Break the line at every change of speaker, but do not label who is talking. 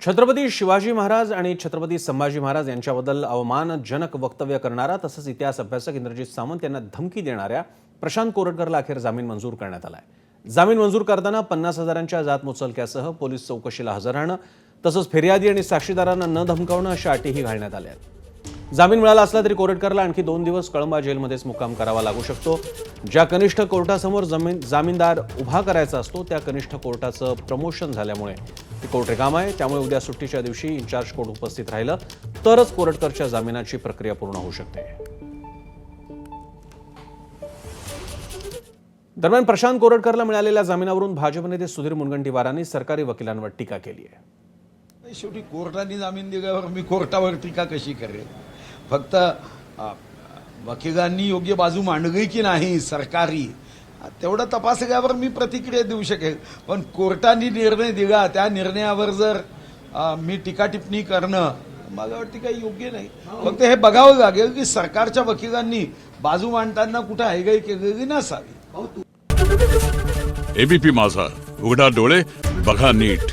छत्रपती शिवाजी महाराज आणि छत्रपती संभाजी महाराज यांच्याबद्दल अवमानजनक वक्तव्य करणारा तसंच इतिहास अभ्यासक इंद्रजित सावंत यांना धमकी देणाऱ्या प्रशांत कोरटकरला अखेर जामीन मंजूर करण्यात आलाय। जामीन मंजूर करताना 50,000च्या जात मुचलक्यासह पोलीस चौकशीला हजर राहणं तसंच फिर्यादी आणि साक्षीदारांना न धमकावणं अशा अटीही घालण्यात आल्या आहेत। जामीन मिळाला असला तरी कोरटकरला आणखी 2 दिवस कळंबा जेलमध्येच मुक्काम करावा लागू शकतो। ज्या कनिष्ठ कोर्टासमोर जामीनदार उभा करायचा असतो त्या कनिष्ठ कोर्टाचं प्रमोशन झाल्यामुळे ते कोर्ट रिकाम आहे। त्यामुळे उद्या सुट्टीच्या दिवशी इन्चार्ज कोर्ट उपस्थित राहिलं तरच कोरटकरच्या जामिनाची प्रक्रिया पूर्ण होऊ शकते। दरम्यान प्रशांत कोरटकरला मिळालेल्या जामिनावरून भाजप नेते सुधीर मुनगंटीवारांनी सरकारी वकिलांवर टीका केली आहे।
शेवटी कोर्टाने जामीन दिल्यावर मी कोर्टावर टीका कशी करेल? फक्त वकिलांनी योग्य बाजू मांडली की नाही सरकारी तेवढा तपासल्यावर मी प्रतिक्रिया देऊ शकेल। पण कोर्टाने निर्णय दिला त्या निर्णयावर जर मी टीका टिप्पणी करणं मला वाटतं काही योग्य नाही। फक्त हे बघावं लागेल की सरकारच्या वकिलांनी बाजू मांडताना कुठे हयगय केलेली नसावी।
एबीपी माझा, उघडा डोळे बघा नीट।